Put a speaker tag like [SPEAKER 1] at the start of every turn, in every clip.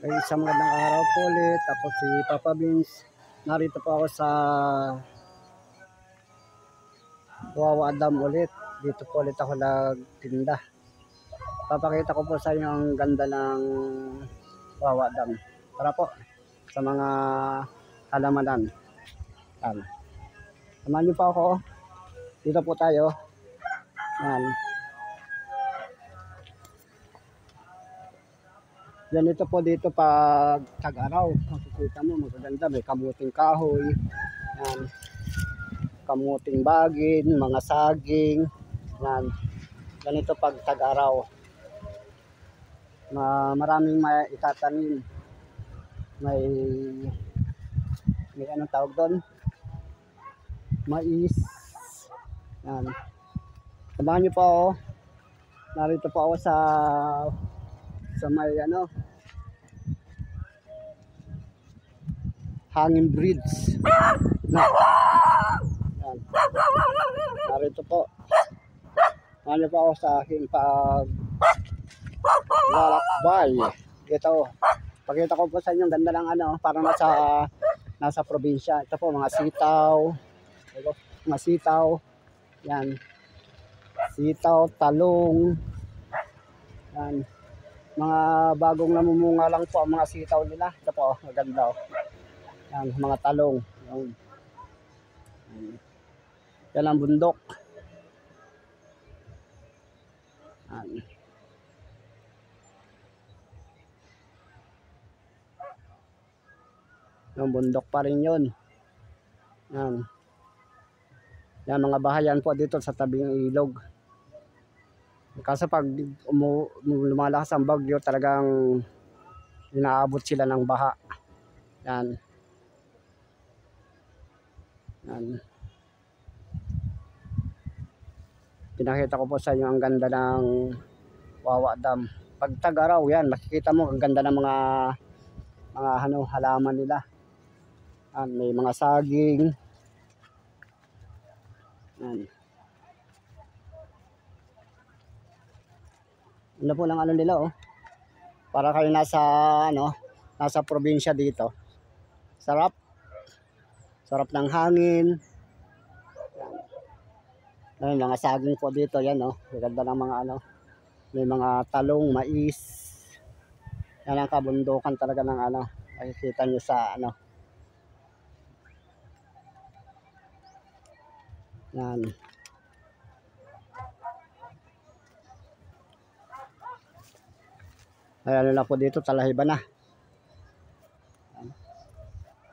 [SPEAKER 1] Isang magandang araw po ulit. Ako si Papa Vince. Narito po ako sa Wawa Dam ulit. Dito po ulit ako nagtinda. Papakita ko po sa inyo ang ganda ng Wawa Dam. Tara po sa mga halamanan. Yan. Samahan niyo po ako. Dito po tayo. Yan. Yan, ito po dito pag tag-araw. Makikita mo magaganda. May kamuting kahoy. Yan. Kamuting bagin, mga saging. Yan. Ganito pag tag-araw. Maraming may itatanim. May anong tawag doon? Mais. Yan. Samahan niyo po ako. Narito po ako sa may hanging bridge. Yan. Narito po. Samahan niyo po ako sa aking lalakbay. Ito. Pakita ko po sa inyo ganda ng parang nasa probinsya. Ito po mga sitaw. Ito, mga sitaw. Yan. Sitaw, talong. Yan. Mga bagong namumunga lang po ang mga sitaw nila. Ito po, maganda. Yan, mga talong. Yan. Yan ang bundok. Yan. Yung bundok pa rin yun. Yan. Yan, mga bahayan po dito sa tabing ilog. Kasi pag lumalakas ang bagyo, talagang inaabot sila ng baha. Yan. Yan. Pinakita ko po sa inyo ang ganda ng Wawa Dam. Pag tag-araw yan, makikita mo ang ganda ng mga halaman nila. Yan, may mga saging. Yan. Ano po lang nila para kayo nasa probinsya dito. Sarap ng hangin. Yan, mga saging po dito yan ganda ng mga may mga talong, mais. Yan ang kabundukan talaga ng makikita nyo sa yan. Ayan na po dito, talahiba na.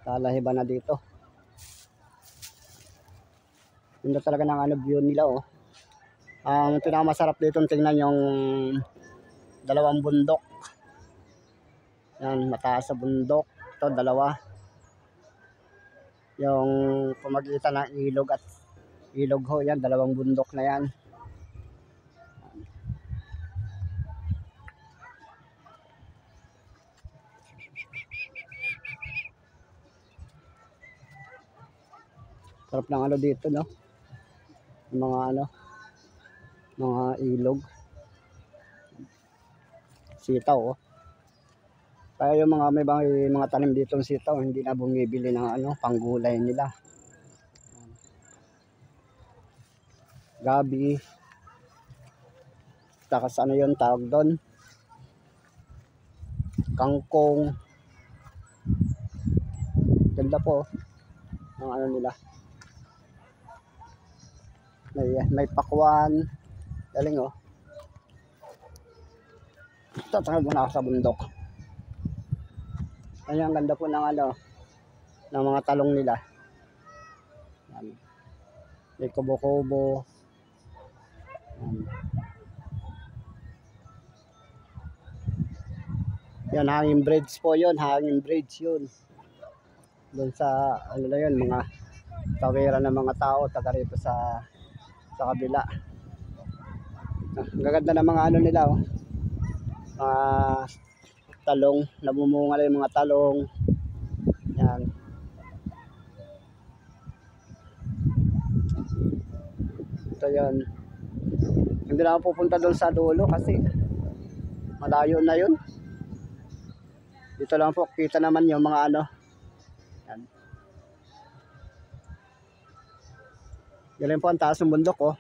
[SPEAKER 1] Talahiba na dito. Yun talaga ng view nila Ang pinakamasarap dito tingnan yung dalawang bundok. Yan, mataas sa bundok. Ito, dalawa. Yung pamagitan ng ilog at ilog yan, dalawang bundok na yan. Sarap ng dito, mga mga ilog. Sitaw, Kaya yung may mga tanim dito ng sitaw, hindi na bumibili ng panggulay nila. Gabi. Takas yun tawag doon? Kangkong. Ganda po ang nila. May pakwan. Galing Tatanggal muna ako sa bundok. Ayan, ang ganda po ng ng mga talong nila. Yan. May kubo-kubo. Yan, hanging bridge po yun. Hanging bridge yun. Doon sa yun, mga tawiran ng mga tao taga rito sa kabila. Ang gaganda ng mga nila talong, namumunga na yung mga talong. Yan. Ito yan. Hindi na ako pupunta doon sa dulo kasi malayo na yun. Dito lang po, kita naman yung mga ano. Yan. Yan po ang taas ng bundok, oh.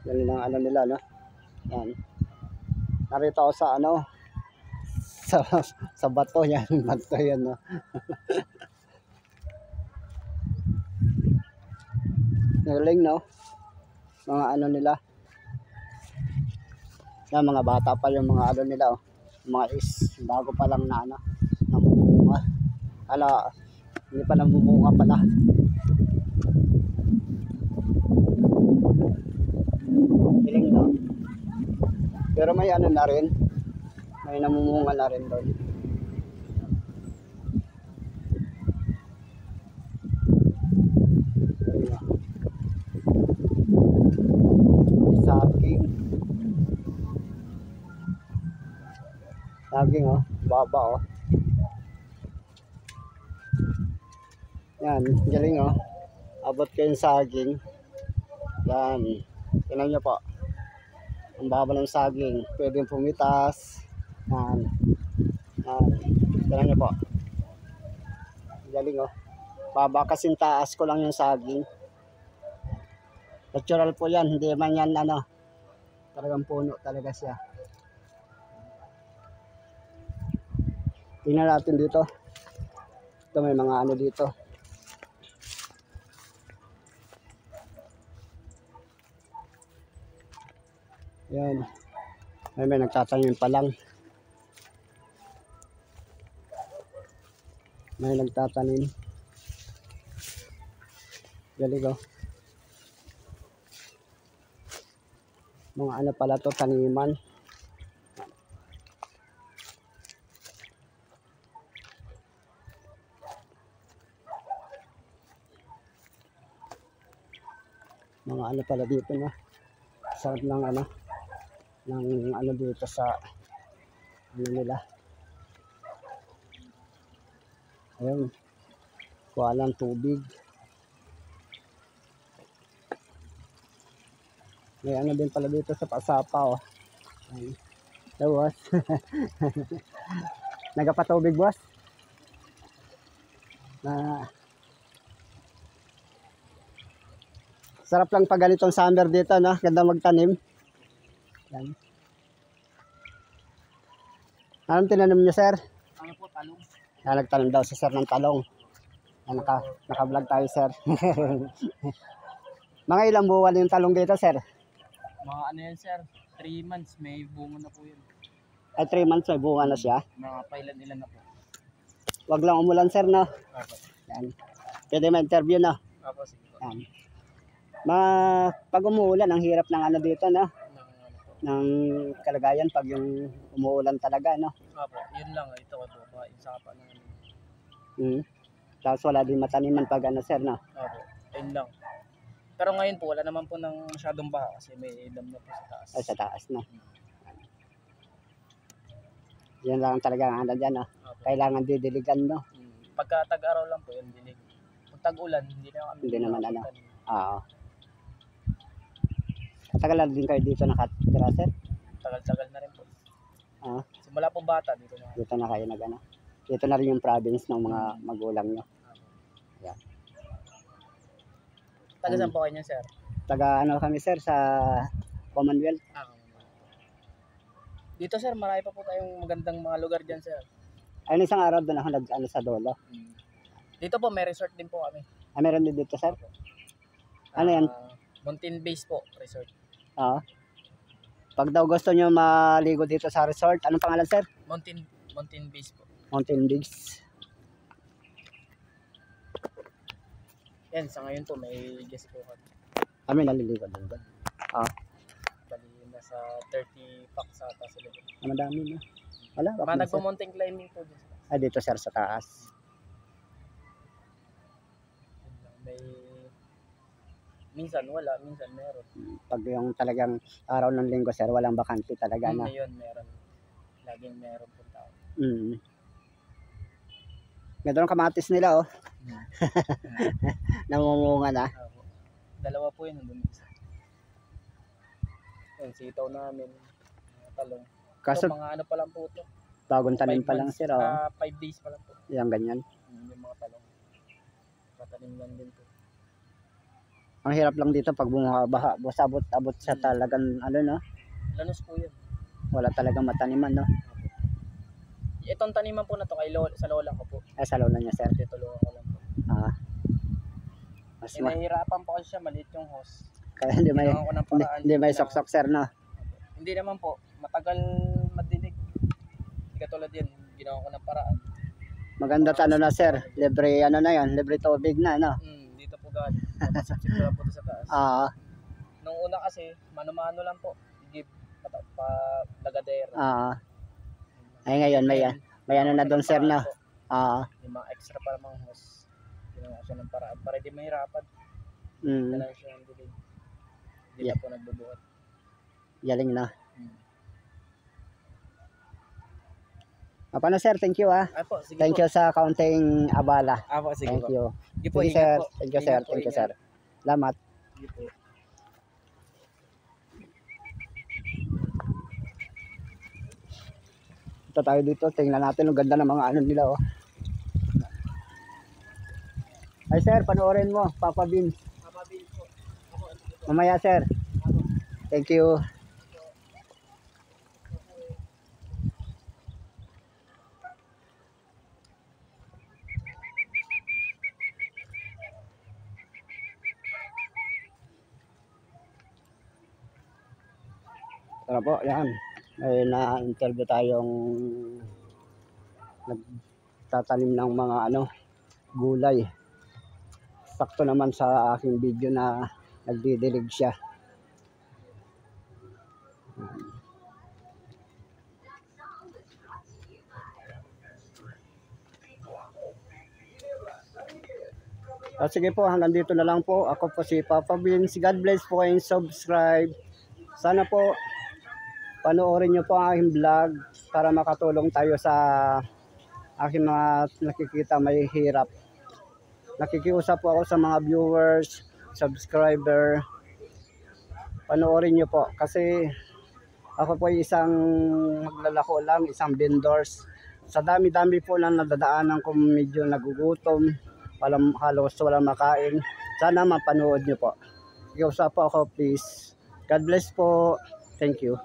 [SPEAKER 1] Yan ang ano nila, no? Yan. Narito ako sa ano, sa bato yan, bato yan, no? Galing, no? Mga ano nila. Yan, mga bata pa yung mga ano nila, oh. Mga bago pa lang na ano, namumunga. Hindi pa namumunga pala. Galing, no? Pero may ano na rin, may namumunga na rin doon. Saging, oh, baba, oh. Yan, galing, oh. Abot ko yung saging. Yan, tingnan nyo po. Ang baba ng saging, pwedeng pumitas. Yan, yan, tingnan nyo po. Galing, oh. Baba kasing taas ko lang yung saging. Natural po yan, hindi man yan ano. Talagang puno talaga siya. Tingnan natin dito. Ito may mga ano dito. Yan. May nagtatanim pa lang. May nagtatanim. Galing, oh. Mga ano pala to, taniman. Mga ano pala dito, na sarap ng ano, ng ano dito sa ano nila. Ayun, kuha lang tubig. May ano din pala dito sa pasapa, oh. Ayun. So, boss. Nagapatubig, boss. Na sarap lang pag ganitong summer dito, no? Ganda magtanim. Yan. Anong tinanim niyo, sir?
[SPEAKER 2] Ano po, talong?
[SPEAKER 1] Nagtanim daw si sir ng talong. Naka-vlog tayo, sir. Mga ilang buwan yung talong dito, sir?
[SPEAKER 2] Mga ano yan, sir? 3 months, may bunga na po yun.
[SPEAKER 1] Ay, 3 months may bunga na siya.
[SPEAKER 2] Mga pailan-ilan na po.
[SPEAKER 1] Wag lang umulan, sir, no?
[SPEAKER 2] Apo.
[SPEAKER 1] Yan. Pwede ma-interview, no?
[SPEAKER 2] Apo, sige po.
[SPEAKER 1] Yan. Pag umuulan, ang hirap ng ano dito, no? Ng kalagayan pag yung umuulan talaga, no?
[SPEAKER 2] Apo, yun lang. Ito ko po. Yung sapa ng ano.
[SPEAKER 1] Tapos wala din mataniman pag ano, sir, no?
[SPEAKER 2] Apo, yun lang. Pero ngayon po, wala naman po ng masyadong baha kasi may dam na po sa taas.
[SPEAKER 1] Ay, sa taas, no? Yan lang talaga ang ano dyan, no?
[SPEAKER 2] Apo.
[SPEAKER 1] Kailangan didiligan, no?
[SPEAKER 2] Pagka tag-araw lang po, yun dilig. Pag tag-ulan, hindi na kami.
[SPEAKER 1] Hindi naman ano. Oo. Tagal na din kayo dito nakatira, sir?
[SPEAKER 2] Tagal-tagal na rin po.
[SPEAKER 1] Oo.
[SPEAKER 2] Simula po bata, dito na.
[SPEAKER 1] Dito na kayo nag-ano. Dito na rin yung province ng mga magulang nyo. Yeah.
[SPEAKER 2] Taga saan po kayo niya, sir?
[SPEAKER 1] Taga ano kami, sir, sa Commonwealth.
[SPEAKER 2] Dito, sir, marami pa po tayong magandang mga lugar dyan, sir.
[SPEAKER 1] Ayun, isang araw doon ako nag-ano sa Dolo.
[SPEAKER 2] Dito po, may resort din po kami.
[SPEAKER 1] Meron din dito, sir? Ano yan?
[SPEAKER 2] Mountain Base po, resort.
[SPEAKER 1] Oo. Pag daw gusto nyo maligo dito sa resort, anong pangalan, sir?
[SPEAKER 2] Mountain Base po.
[SPEAKER 1] Mountain Base.
[SPEAKER 2] Yan, sa ngayon po, may guest po kami.
[SPEAKER 1] Kami naliligo din doon.
[SPEAKER 2] Bali, nasa 30 packs ata sila.
[SPEAKER 1] Madami na. Wala,
[SPEAKER 2] Mga nagpo-mountain climbing po dyan.
[SPEAKER 1] dito, sir, sa taas.
[SPEAKER 2] May Minsan wala, minsan meron.
[SPEAKER 1] Pag yung talagang araw ng linggo, sir, walang bakante talaga na.
[SPEAKER 2] Ngayon meron. Laging meron po tao.
[SPEAKER 1] Mm. Ganda ng kamatis nila, oh. Namumunga na.
[SPEAKER 2] Opo. Dalawa po yun, nandun isa. Yung sitaw namin, talong.
[SPEAKER 1] Kaso,
[SPEAKER 2] Ito, mga ano pa lang po ito.
[SPEAKER 1] bagong tanim pa lang, sir, oh.
[SPEAKER 2] 5 days pa lang po.
[SPEAKER 1] Yung ganyan.
[SPEAKER 2] Yung mga talong. Patanim lang din po.
[SPEAKER 1] Ang hirap lang dito pag bumabaha, abot sa talagang, ano, no?
[SPEAKER 2] Lanos po yun.
[SPEAKER 1] Wala talagang mataniman, no?
[SPEAKER 2] Itong taniman po na to kay sa lola ko po.
[SPEAKER 1] Ay, sa lola niya, sir.
[SPEAKER 2] Tutulungan ko lang po.
[SPEAKER 1] Mas
[SPEAKER 2] Nahihirapan po kasi siya, maliit yung hose.
[SPEAKER 1] kaya hindi may,
[SPEAKER 2] Ginawa ko ng paraan.
[SPEAKER 1] hindi may sok-sok, sir, no?
[SPEAKER 2] Hindi naman po, matagal madinig. Hindi katulad yan, ginawa ko ng paraan.
[SPEAKER 1] Maganda ano na, sir. Libre, ano na yan, libre tubig na, no?
[SPEAKER 2] Dito po galing. Papasipsip ko lang po doon sa taas. Nung una kasi, mano-mano lang po. Give pa lagadera.
[SPEAKER 1] Ay, ngayon, may ano na doon, sir, no?
[SPEAKER 2] Yung mga extra para mga hose. Ginawa siya ng paraan para di mahirapan.
[SPEAKER 1] Mm,
[SPEAKER 2] Kailangan siya ng dilig. Hindi
[SPEAKER 1] Yeah.
[SPEAKER 2] na po nagbubuhat.
[SPEAKER 1] galing na. Paano, sir? Thank you, ah.
[SPEAKER 2] Po, sige
[SPEAKER 1] Thank you sa kaunting abala.
[SPEAKER 2] Po, sige
[SPEAKER 1] Thank
[SPEAKER 2] po.
[SPEAKER 1] you.
[SPEAKER 2] Sige po,
[SPEAKER 1] Sige,
[SPEAKER 2] ingat
[SPEAKER 1] sir.
[SPEAKER 2] po.
[SPEAKER 1] Thank you, sir.
[SPEAKER 2] Ingat po,
[SPEAKER 1] Thank you,
[SPEAKER 2] ingat.
[SPEAKER 1] sir. Salamat.
[SPEAKER 2] Sige po.
[SPEAKER 1] Ito tayo dito. Tingnan natin. Ang ganda ng mga ano nila, oh. Ay, sir. Panoorin mo. Papa Beans.
[SPEAKER 2] Mababili po.
[SPEAKER 1] Mamaya, sir. Thank you. Tara po, yan. May na-interview tayong nagtatanim ng mga ano, gulay. Sakto naman sa aking video na nagdidilig siya. Sige po, hanggang dito na lang po. Ako po si Papa Beans. God bless po kayong subscribe. Sana po panoorin nyo po ang aking vlog para makatulong tayo sa aking mga nakikita may hirap. Nakikiusap po ako sa mga viewers, subscriber. Panoorin nyo po kasi ako po ay isang maglalako lang, isang vendors. Sa dami-dami po na nadadaanan ko medyo nagugutom, halos walang makain. Sana mapanood nyo po. Nakikiusap po ako, please. God bless po. Thank you.